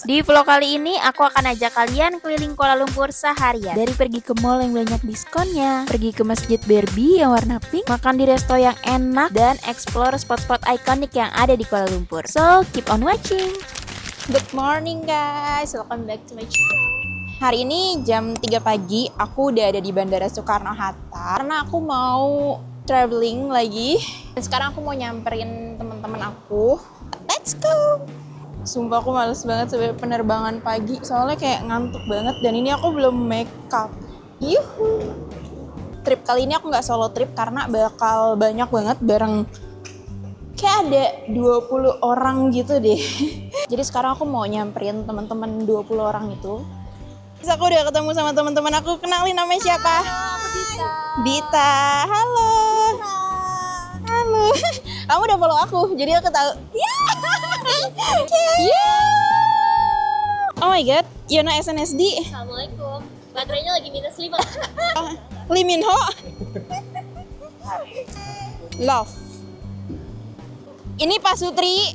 Di vlog kali ini aku akan ajak kalian keliling Kuala Lumpur seharian. Dari pergi ke mall yang banyak diskonnya, pergi ke masjid Barbie yang warna pink, makan di resto yang enak, dan explore spot-spot ikonik yang ada di Kuala Lumpur. So, keep on watching. Good morning guys, welcome back to my channel. Hari ini jam 3 pagi, aku udah ada di Bandara Soekarno-Hatta karena aku mau traveling lagi. Dan sekarang aku mau nyamperin teman-teman aku. Let's go! Sumpah aku males banget sampai penerbangan pagi, soalnya kayak ngantuk banget dan ini aku belum make up. Yuhu! Trip kali ini aku nggak solo trip karena bakal banyak banget bareng, kayak ada 20 orang gitu deh. Jadi sekarang aku mau nyamperin teman-teman 20 orang itu. Terus aku udah ketemu sama teman-teman aku. Kenalin namanya siapa? Halo, aku Dita. Dita. Halo. Halo. Kamu udah follow aku, jadi aku tahu. Oh my god, Yona SNSD. Assalamualaikum. Baterainya lagi -5. Lee Min Ho. Love. Ini Pak Sutri.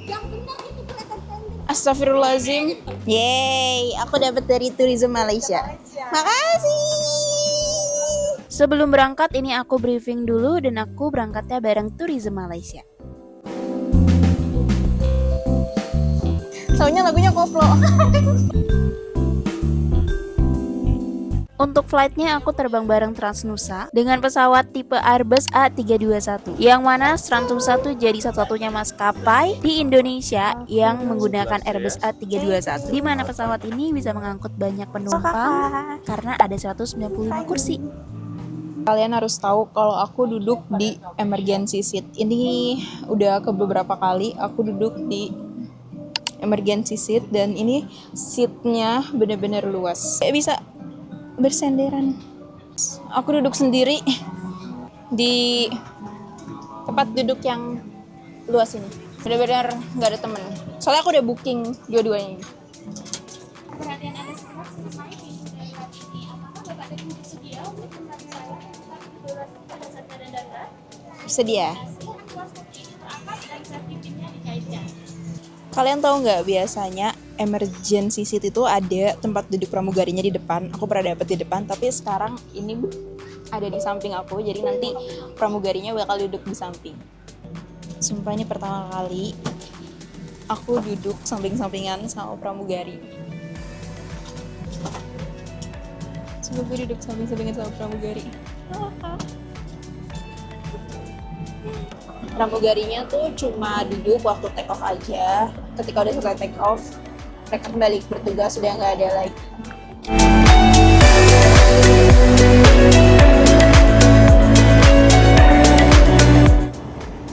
Yang benar itu kelihatan pendek. Astagfirullahaladzim. Yeay, aku dapat dari Tourism Malaysia. Makasih. Sebelum berangkat ini aku briefing dulu dan aku berangkatnya bareng Tourism Malaysia. Soalnya lagunya koplo. Untuk flightnya aku terbang bareng Transnusa dengan pesawat tipe Airbus A321, yang mana Transnusa tuh jadi satu-satunya maskapai di Indonesia yang menggunakan Airbus A321, di mana pesawat ini bisa mengangkut banyak penumpang karena ada 195 kursi. Kalian harus tahu kalau aku duduk di emergency seat. Ini udah ke beberapa kali aku duduk di emergency seat dan ini seatnya bener-bener luas. Kayak bisa bersenderan. Aku duduk sendiri di tempat duduk yang luas ini. Bener-bener nggak ada temen. Soalnya aku udah booking dua-duanya. Perhatian Anda semua, saya sudah lihat ini. Apakah Bapak dan Ibu sedia untuk membantu saya mengatasi durasi pada saat keadaan darurat? Sedia. Kelas seperti ini terangkat dan safety pin-nya dikaitkan. Kalian tahu nggak, biasanya emergency seat itu ada tempat duduk pramugarinya di depan. Aku pernah dapet di depan, tapi sekarang ini ada di samping aku. Jadi nanti pramugarinya bakal duduk di samping. Sumpah ini pertama kali aku duduk samping-sampingan sama pramugari. Sumpah gue duduk samping-sampingan sama pramugari. Pramugarinya tuh cuma duduk waktu take off aja. Ketika udah selesai take off, mereka kembali bertugas, sudah nggak ada lagi.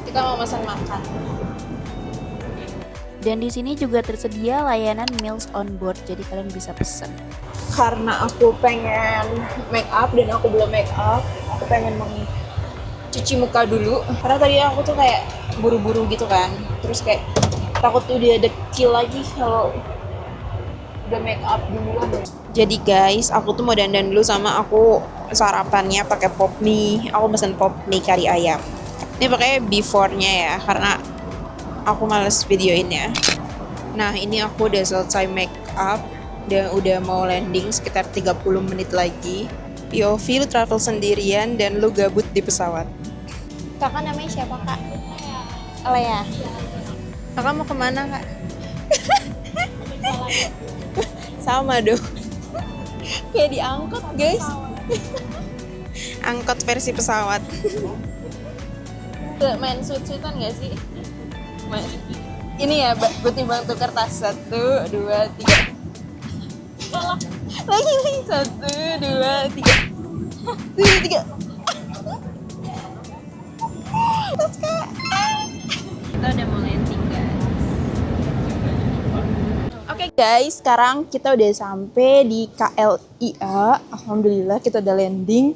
Kita mau pesan makan. Dan di sini juga tersedia layanan meals on board, jadi kalian bisa pesen. Karena aku pengen make up dan aku belum make up, aku pengen cuci muka dulu. Karena tadi aku tuh kayak buru-buru gitu kan, terus kayak takut tuh dia dekil lagi kalau udah make up duluan. Jadi guys, aku tuh mau dandan dulu sama aku sarapannya pakai pop mie. Aku pesen pop mie kari ayam. Ini pakai before-nya ya, karena aku males videoinnya. Nah, ini aku udah selesai make up dan udah mau landing sekitar 30 menit lagi. POV, lu travel sendirian dan lu gabut di pesawat. Kakak namanya siapa, Kak? Lea. Kakak mau kemana, Kak? Sama dong. Kayak diangkut, guys. Angkot versi pesawat. Main suit-suitan gak sih? Ini ya, buat timbang tuh kertas. 1, 2, 3. Lagi 1, 2, 3. 3. Terus Kak. Kita udah mau landing guys. Oke guys, sekarang kita udah sampai di KLIA. Alhamdulillah kita udah landing.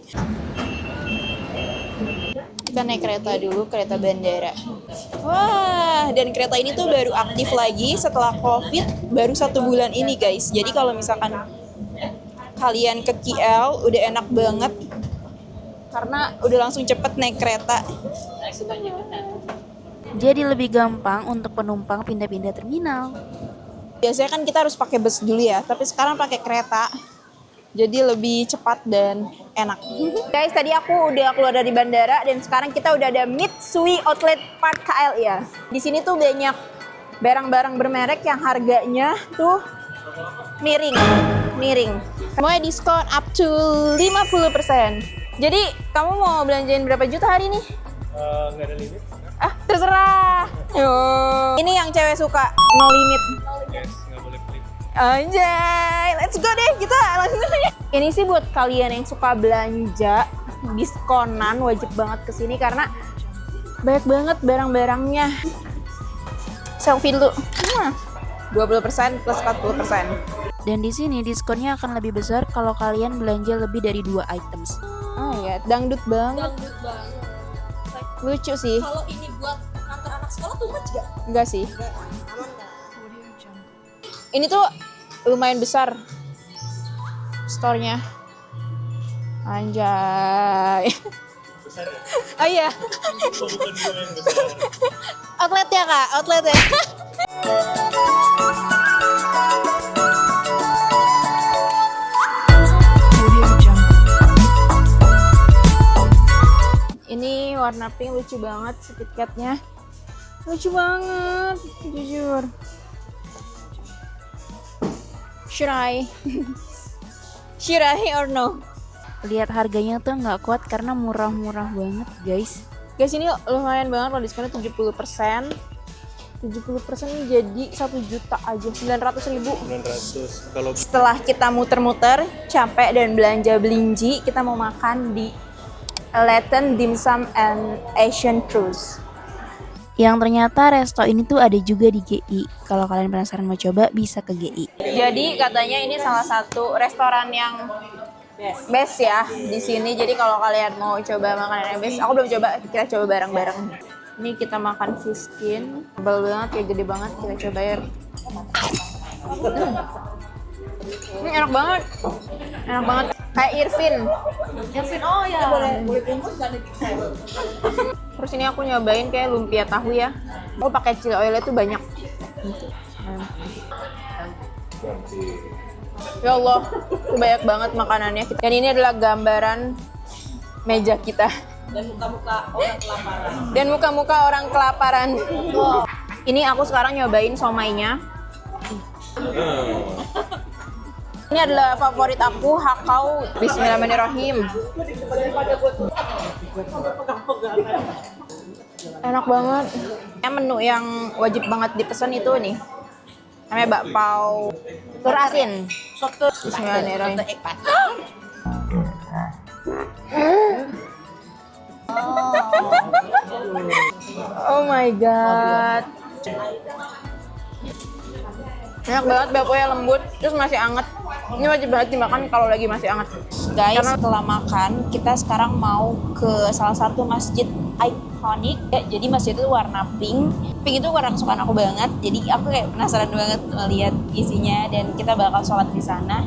Kita naik kereta dulu, kereta bandara. Wah, dan kereta ini tuh baru aktif lagi setelah COVID, baru 1 bulan ini guys. Jadi kalau misalkan kalian ke KL, udah enak banget. Karena udah langsung cepet naik kereta. Jadi lebih gampang untuk penumpang pindah-pindah terminal. Biasanya kan kita harus pakai bus dulu ya, tapi sekarang pakai kereta. Jadi lebih cepat dan enak. Guys, tadi aku udah keluar dari bandara dan sekarang kita udah ada Mitsui Outlet Park KL ya. Di sini tuh banyak barang-barang bermerek yang harganya tuh miring. Semuanya diskon up to 50%. Jadi, kamu mau belanjain berapa juta hari ini? Nggak ada limit. Terserah. Yo. Ini yang cewek suka, no limit. Yes, nggak boleh pelit. Anjay, let's go deh kita langsung aja. Ini sih buat kalian yang suka belanja diskonan wajib banget kesini karena banyak banget barang-barangnya. Selfie dulu. 20% plus 40%. Dan di sini diskonnya akan lebih besar kalau kalian belanja lebih dari 2 items. Oh ya, dangdut banget. Lucu sih. Kalau ini buat ngantar anak sekolah tuh much gak? Enggak sih. Ini tuh lumayan besar store-nya. Anjay. Besar ya? Oh iya. Oh, bukan gue yang besar. Outlet ya kak, outlet ya. Ini warna pink lucu banget si KitKat-nya. Lucu banget, jujur. Should I? Should I or no? Lihat harganya tuh nggak kuat karena murah-murah banget guys. Guys, ini lumayan banget loh, diskonnya 70%. 70% jadi 1 juta aja, 900.000. 900. Kalau Setelah kita muter-muter, capek dan belanja belinji, kita mau makan di Latin Dim Sum and Asian Cruise. Yang ternyata resto ini tuh ada juga di GI. Kalau kalian penasaran mau coba bisa ke GI. Jadi katanya ini salah satu restoran yang best ya di sini. Jadi kalau kalian mau coba makanan yang best, aku belum coba, kita coba bareng-bareng. Ini kita makan fish skin, tebal banget, kayak gede banget, kita coba ya. Ini enak banget, kayak Irvin. Oh ya. Boleh bungkus dan Terus ini aku nyobain kayak lumpia tahu ya. Oh pakai chili oilnya tuh banyak. Ya Allah, itu banyak banget makanannya. Dan ini adalah gambaran meja kita. dan muka-muka orang kelaparan. Dan muka-muka orang kelaparan. Ini aku sekarang nyobain somainya. Ini adalah favorit aku, hakau. Bismillahirrahmanirrahim. Enak banget. Menu yang wajib banget dipesan itu nih. Namanya bakpao telur asin. Soto Bismillahirrahmanirrahim. Oh my god. Enak banget, bakpao lembut, terus masih anget. Ini wajib banget dimakan kalau lagi masih anget. Guys, setelah makan, kita sekarang mau ke salah satu masjid ikonik. Jadi masjid itu warna pink. Pink itu warna kesukaan aku banget. Jadi aku kayak penasaran banget melihat isinya dan kita bakal sholat di sana.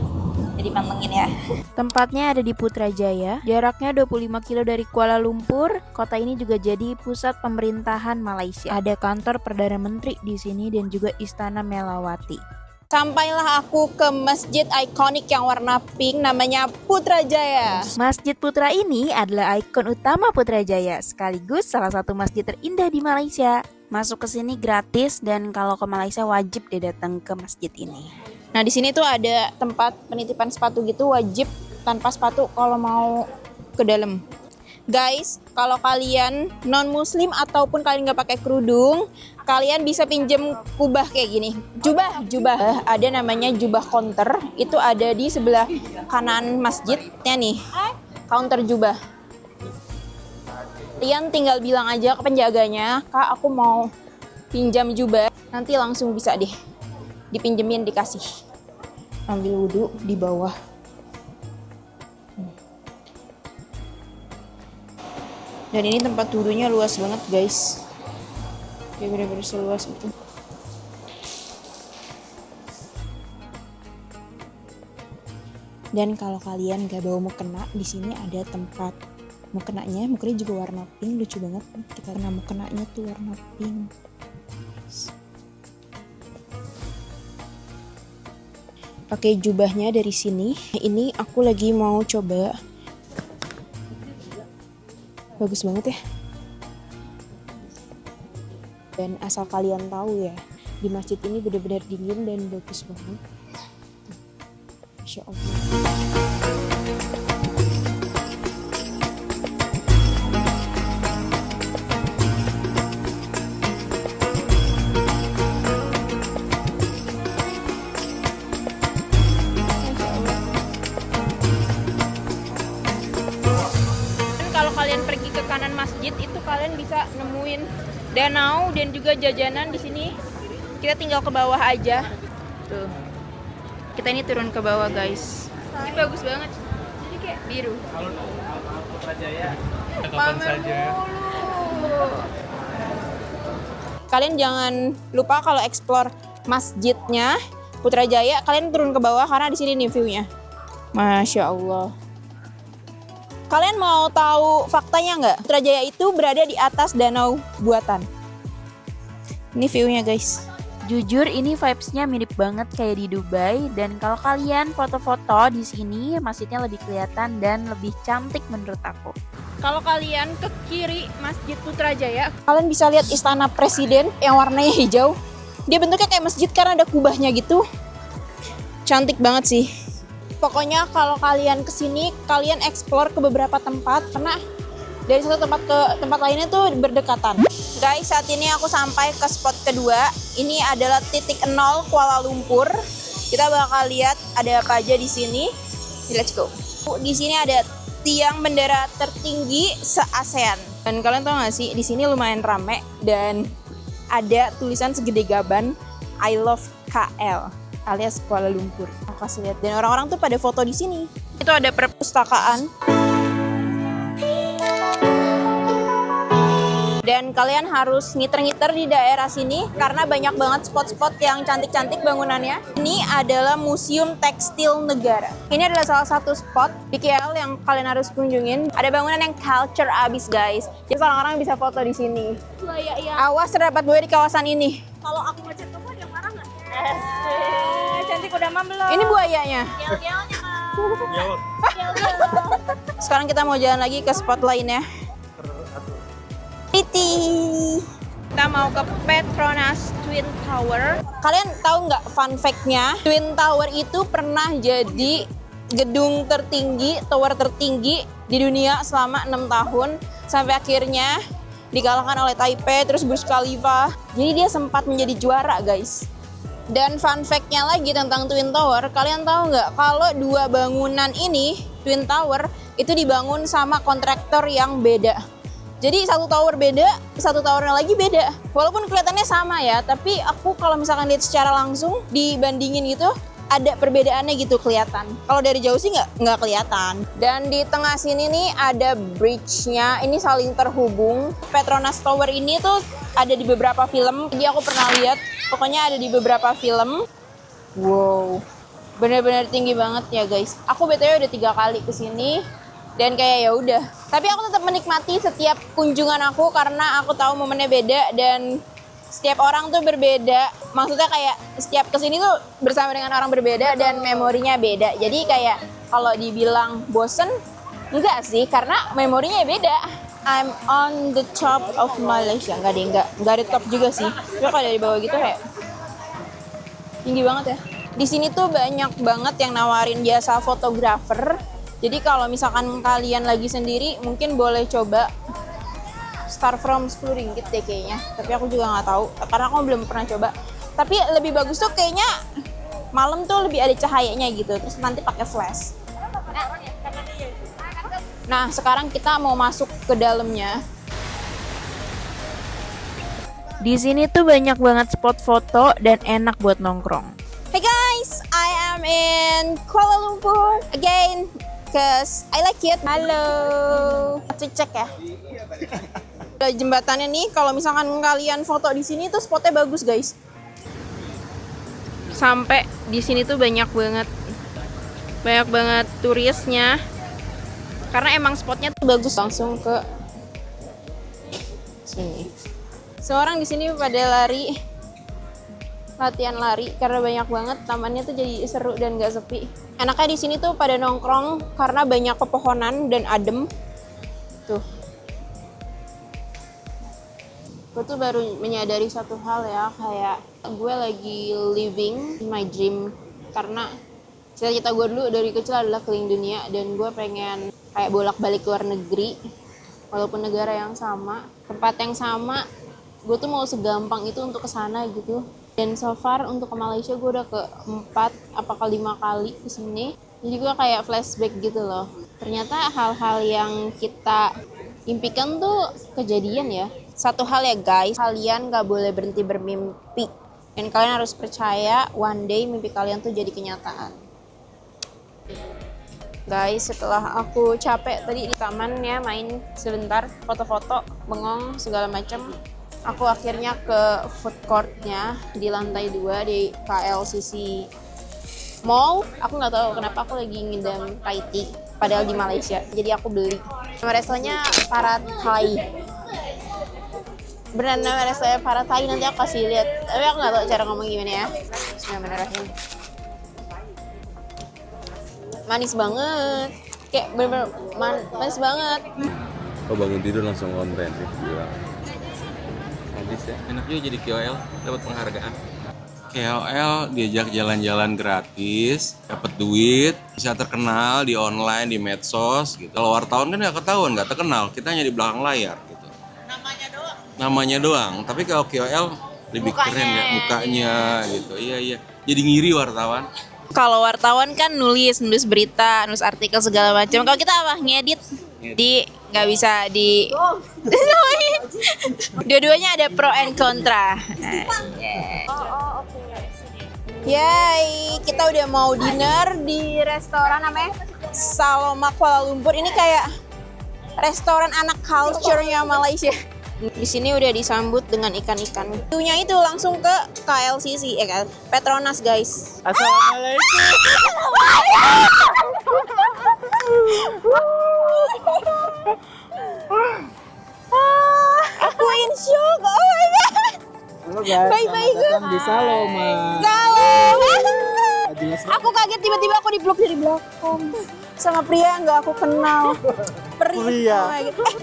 Jadi pantengin ya. Tempatnya ada di Putrajaya, jaraknya 25 kilo dari Kuala Lumpur. Kota ini juga jadi pusat pemerintahan Malaysia. Ada kantor Perdana Menteri di sini dan juga Istana Melawati. Sampailah aku ke masjid ikonik yang warna pink, namanya Putrajaya. Masjid Putra ini adalah ikon utama Putrajaya, sekaligus salah satu masjid terindah di Malaysia. Masuk ke sini gratis dan kalau ke Malaysia wajib deh datang ke masjid ini. Nah di sini tuh ada tempat penitipan sepatu gitu, wajib tanpa sepatu kalau mau ke dalam. Guys, kalau kalian non muslim ataupun kalian nggak pakai kerudung, kalian bisa pinjem kubah kayak gini. Jubah. Ada namanya jubah counter. Itu ada di sebelah kanan masjidnya nih. Counter jubah. Kalian tinggal bilang aja ke penjaganya, Kak aku mau pinjam jubah. Nanti langsung bisa deh dipinjemin, dikasih. Ambil wudhu di bawah. Dan ini tempat wudhunya luas banget guys. Kayak bener-bener seluas itu. Dan kalau kalian gak bawa mukena, di sini ada tempat mukenanya. Mukenanya juga warna pink, lucu banget. Kita kena mukenanya tuh warna pink. pakai jubahnya dari sini. Ini aku lagi mau coba. Bagus banget ya. Dan asal kalian tahu ya, di masjid ini benar-benar dingin dan bagus banget. Masya Allah. Kalau kalian pergi ke kanan masjid itu kalian bisa nemuin danau dan juga jajanan di sini. Kita tinggal ke bawah aja. Tuh. Kita ini turun ke bawah, guys. Ini bagus banget. Jadi kayak biru. Kapan saja. Kalian jangan lupa kalau explore masjidnya Putrajaya, kalian turun ke bawah karena di sini nih view-nya. Masya Allah. Kalian mau tahu faktanya nggak? Putrajaya itu berada di atas danau buatan. Ini view-nya, guys. Jujur ini vibes-nya mirip banget kayak di Dubai, dan kalau kalian foto-foto di sini masjidnya lebih kelihatan dan lebih cantik menurut aku. Kalau kalian ke kiri Masjid Putrajaya, kalian bisa lihat istana presiden yang warnanya hijau. Dia bentuknya kayak masjid karena ada kubahnya gitu. Cantik banget sih. Pokoknya kalau kalian kesini, kalian explore ke beberapa tempat karena dari satu tempat ke tempat lainnya tuh berdekatan. Guys, saat ini aku sampai ke spot kedua. Ini adalah titik 0 Kuala Lumpur. Kita bakal lihat ada apa aja di sini. Let's go. Di sini ada tiang bendera tertinggi se-ASEAN. Dan kalian tahu nggak sih, di sini lumayan rame dan ada tulisan segede gaban I love KL alias Kuala Lumpur. Aku kasih lihat, dan orang-orang tuh pada foto di sini. Itu ada perpustakaan. Dan kalian harus ngiter-ngiter di daerah sini karena banyak banget spot-spot yang cantik-cantik bangunannya. Ini adalah Museum Tekstil Negara. Ini adalah salah satu spot di KL yang kalian harus kunjungin. Ada bangunan yang culture abis, guys. Jadi orang-orang bisa foto di sini. Awas terdapat buaya di kawasan ini. Kalau aku ngechat kamu ada yang marah nggak? Cantik udah belum? Ini buayanya. Gel-gelnya Kak. Jawab. Sekarang kita mau jalan lagi ke spot lainnya. Kita mau ke Petronas Twin Tower. Kalian tahu nggak fun fact-nya? Twin Tower itu pernah jadi gedung tertinggi, tower tertinggi di dunia selama 6 tahun. Sampai akhirnya dikalahkan oleh Taipei, terus Burj Khalifa. Jadi dia sempat menjadi juara, guys. Dan fun fact-nya lagi tentang Twin Tower, kalian tahu nggak kalau dua bangunan ini, Twin Tower, itu dibangun sama kontraktor yang beda. Jadi satu tower beda, satu towernya lagi beda. Walaupun kelihatannya sama ya, tapi aku kalau misalkan lihat secara langsung, dibandingin gitu, ada perbedaannya gitu kelihatan. Kalau dari jauh sih nggak kelihatan. Dan di tengah sini nih ada bridge-nya, ini saling terhubung. Petronas Tower ini tuh ada di beberapa film, jadi aku pernah lihat. Pokoknya ada di beberapa film. Wow, bener-bener tinggi banget ya guys. Aku BTW udah 3 kali kesini. Dan kayak ya udah, tapi aku tetap menikmati setiap kunjungan aku karena aku tahu momennya beda dan setiap orang tuh berbeda. Maksudnya kayak setiap kesini tuh bersama dengan orang berbeda dan memorinya beda. Jadi kayak kalau dibilang bosen, enggak sih karena memorinya beda. I'm on the top of Malaysia, enggak di top juga sih. Cuma kalau dari bawah gitu kayak tinggi banget ya. Di sini tuh banyak banget yang nawarin jasa fotografer. Jadi kalau misalkan kalian lagi sendiri, mungkin boleh coba start from 10 ringgit deh kayaknya. Tapi aku juga nggak tahu, karena aku belum pernah coba. Tapi lebih bagus tuh kayaknya malam tuh lebih ada cahayanya gitu. Terus nanti pakai flash. Nah, sekarang kita mau masuk ke dalamnya. Di sini tuh banyak banget spot foto dan enak buat nongkrong. Hey guys, I am in Kuala Lumpur again. Cause I like it. Halo. Let's cek ya. Jembatannya nih, kalau misalkan kalian foto di sini tuh spotnya bagus guys. Sampai di sini tuh banyak banget turisnya. Karena emang spotnya tuh bagus. Langsung ke sini. Semua orang di sini pada lari latihan lari karena banyak banget, tamannya tuh jadi seru dan gak sepi. Enaknya di sini tuh pada nongkrong karena banyak pepohonan dan adem. Tuh. Gue tuh baru menyadari satu hal ya, kayak gue lagi living my dream. Karena cita-cita gue dulu dari kecil adalah keliling dunia, dan gue pengen kayak bolak-balik luar negeri. Walaupun negara yang sama, tempat yang sama, gue tuh mau segampang itu untuk kesana gitu. Dan so far untuk ke Malaysia gue udah ke 4 apa ke 5 kali kesini. Jadi gue kayak flashback gitu loh. Ternyata hal-hal yang kita impikan tuh kejadian ya. Satu hal ya guys, kalian gak boleh berhenti bermimpi. Dan kalian harus percaya one day mimpi kalian tuh jadi kenyataan. Guys, setelah aku capek tadi di taman ya, main sebentar, foto-foto, bengong, segala macam, aku akhirnya ke food court-nya di lantai 2 di KLCC Mall. Aku nggak tahu kenapa aku lagi ngidam Thai tea, padahal di Malaysia. Jadi aku beli. Nama restonya Para Thai. Beneran nama restonya Para Thai, nanti aku kasih lihat. Tapi aku nggak tahu cara ngomong gimana ya. Bismillahirrahmanirrahim. Manis banget, kayak bener-bener manis banget. Oh, bangun tidur langsung konten sih, gila. Habis ya. Enak juga jadi KOL, dapat penghargaan. KOL diajak jalan-jalan gratis, dapat duit, bisa terkenal di online, di medsos gitu. Kalau wartawan kan nggak ketahuan, nggak terkenal, kita hanya di belakang layar gitu. Namanya doang. Tapi kalau KOL lebih keren ya mukanya gitu. Iya. Jadi ngiri wartawan. Kalau wartawan kan nulis berita, nulis artikel segala macam. Kalau kita apa? Ngedit. Di nggak bisa di. Dua-duanya ada pro and kontra. Yay, kita udah mau dinner di restoran namanya Saloma Kuala Lumpur. Ini kayak restoran anak culture-nya Malaysia. Di sini udah disambut dengan ikan-ikan. View-nya itu langsung ke KLCC, kan? Petronas, guys. Assalamualaikum. Aku in shock. Oh my god. Halo guys, Bye-bye, selamat datang di Saloma. Saloma. Jelas Aku kaget tiba-tiba aku dipeluk dari belakang sama pria yang nggak aku kenal. Pria. Oh my God.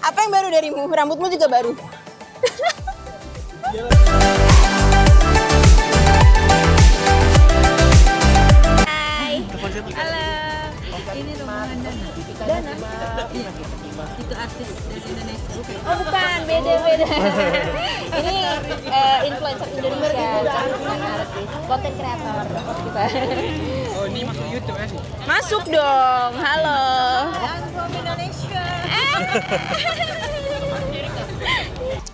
Apa yang baru darimu? Rambutmu juga baru. Hai. Halo. Ini rombongan Dana. Dana? Iya. Itu artis dari Indonesia. Oh bukan, beda. Ini influencer Indonesia. Konten kreator kita. Oh, ini masuk YouTube ya? Masuk dong. Halo. Indonesia.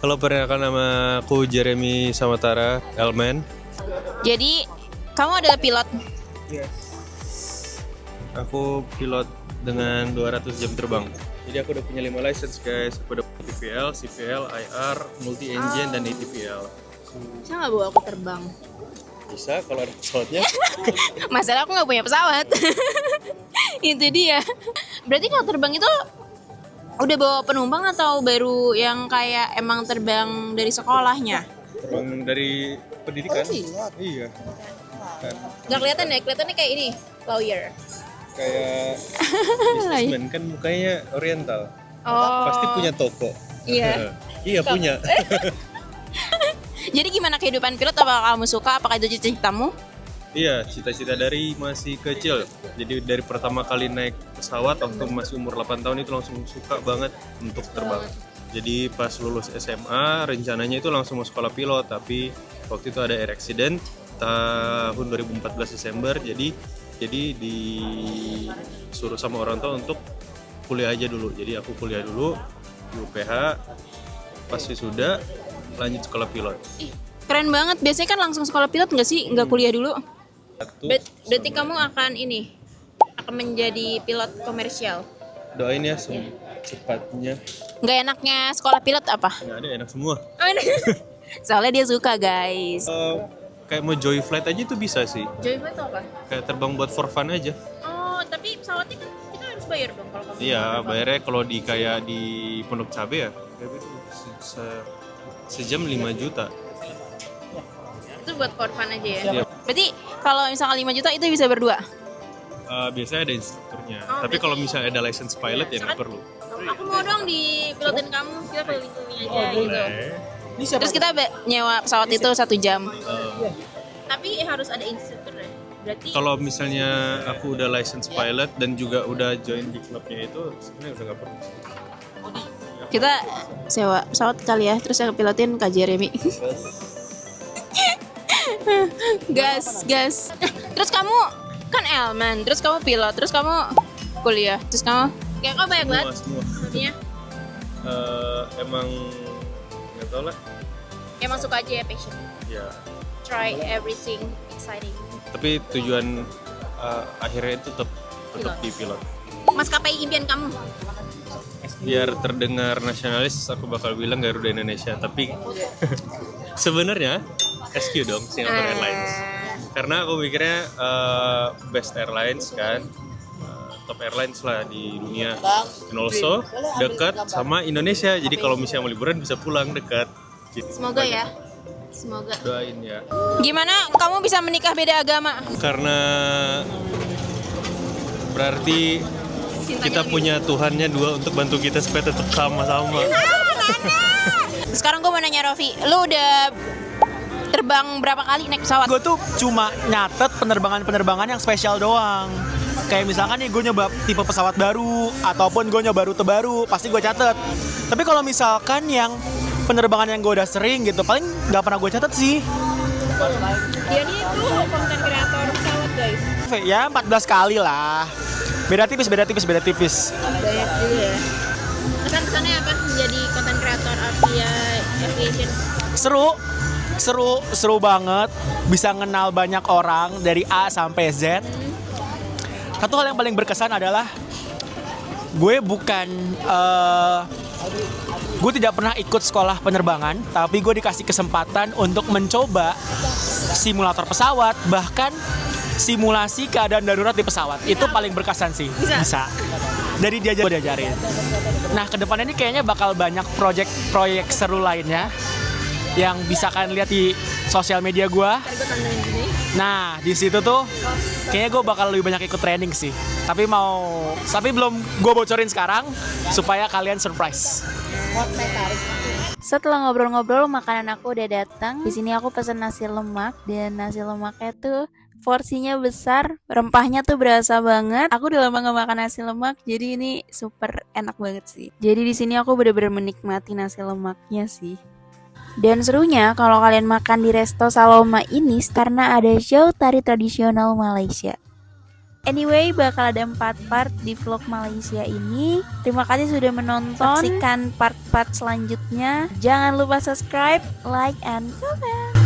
Halo, perkenalkan nama aku Jeremy Samatara Elman. Jadi, kamu adalah pilot. Yes. Aku pilot dengan 200 jam terbang. Jadi aku udah punya 5 license guys. Aku udah punya TPL, CPL, IR, multi engine dan ATPL. Bisa nggak bawa aku terbang? Bisa kalau ada pesawatnya. Masalah aku nggak punya pesawat. Itu dia. Berarti kalau terbang itu udah bawa penumpang atau baru yang kayak emang terbang dari sekolahnya? Terbang dari pendidikan. Iya. Kan. Nggak kelihatan ya? Kelihatannya kayak ini, lawyer. Kayak businessman kan mukanya oriental. Oh. Pasti punya toko. Iya. Iya punya. Jadi gimana kehidupan pilot? Apakah kamu suka? Apakah itu cita-citamu? Iya, cita-cita dari masih kecil. Jadi dari pertama kali naik pesawat waktu masih umur 8 tahun itu langsung suka banget untuk terbang. Jadi pas lulus SMA rencananya itu langsung mau sekolah pilot, tapi waktu itu ada air accident tahun 2014 Desember. Jadi disuruh sama orang tua untuk kuliah aja dulu. Jadi aku kuliah dulu di UPH. Pas wisuda lanjut sekolah pilot. Keren banget. Biasanya kan langsung sekolah pilot nggak sih? Nggak kuliah dulu? Berarti kamu akan menjadi pilot komersial? Doain ya secepatnya. Nggak enaknya sekolah pilot apa? Nggak ada, enak semua. Soalnya dia suka guys. Kayak mau joy flight aja itu bisa sih. Joy flight itu apa? Kayak terbang buat for fun aja. Oh, tapi pesawatnya kan kita harus bayar dong kalau kamu. Iya, bayarnya kalau di kayak di Pondok Cabe ya. Kayak itu sejam 5 juta. buat for fun aja ya. Iya. Berarti kalau misalkan 5 juta itu bisa berdua. Biasanya ada instrukturnya. Tapi kalau misalnya ada license pilot ya nggak perlu. Aku mau dong dipilotin kamu, kita keliling-keliling aja gitu. Boleh. Terus kita nyewa pesawat itu 1 jam. Eh, Tapi harus ada instruktur ya. Berarti Kalau misalnya aku udah license pilot dan juga udah join di klubnya itu sebenarnya udah nggak perlu. kita sewa pesawat kali ya, terus yang pilotin Kak Jeremy. gas. Terus kamu kan Elman, terus kamu pilot, terus kamu kuliah, terus kamu kayak kau banyak banget Semua. maksudnya. Emang nggak tau lah. Emang suka aja ya, passion. Ya. Try everything exciting. Tapi tujuan akhirnya itu tetap di pilot. Maskapai impian kamu? Biar terdengar nasionalis, aku bakal bilang Garuda Indonesia. Tapi sebenarnya SQ dong, Singapore Airlines. Karena aku mikirnya best airlines kan, top airlines lah di dunia. And also dekat sama Indonesia. Jadi kalau misalnya mau liburan bisa pulang dekat. Gitu. Semoga ya. Semoga. Doain ya. Gimana kamu bisa menikah beda agama? Karena berarti kita punya Tuhannya dua untuk bantu kita supaya tetap sama-sama. Sekarang gue mau nanya Rofi, lu udah terbang berapa kali naik pesawat? Gue tuh cuma nyatet penerbangan-penerbangan yang spesial doang. Kayak misalkan nih gue nyoba tipe pesawat baru ataupun gue nyoba rute baru, pasti gue catet. Tapi kalau misalkan yang penerbangan yang gue udah sering gitu, paling nggak pernah gue catet sih. Dia nih tuh konten kreator pesawat guys. Ya 14 kali lah. Beda tipis. Banyak juga ya. Kesan-kesannya apa menjadi konten kreator aviation? Seru banget. Bisa kenal banyak orang dari A sampai Z. Satu hal yang paling berkesan adalah gue gue tidak pernah ikut sekolah penerbangan, tapi gue dikasih kesempatan untuk mencoba simulator pesawat, bahkan simulasi keadaan darurat di pesawat. Itu paling berkesan sih. Bisa. Dari dia gue diajarin. Nah, kedepannya ini kayaknya bakal banyak proyek seru lainnya yang bisa kalian lihat di sosial media gue. Nah, di situ tuh kayaknya gue bakal lebih banyak ikut training sih. Tapi belum gue bocorin sekarang supaya kalian surprise. Setelah ngobrol-ngobrol, makanan aku udah datang. Di sini aku pesen nasi lemak, dan nasi lemaknya tuh porsinya besar, rempahnya tuh berasa banget. Aku udah lama gak makan nasi lemak, jadi ini super enak banget sih. Jadi di sini aku bener-bener menikmati nasi lemaknya sih. Dan serunya kalau kalian makan di Resto Saloma ini karena ada show tari tradisional Malaysia. Anyway, bakal ada 4 part di vlog Malaysia ini. Terima kasih sudah menonton. Saksikan part-part selanjutnya. Jangan lupa subscribe, like, and comment.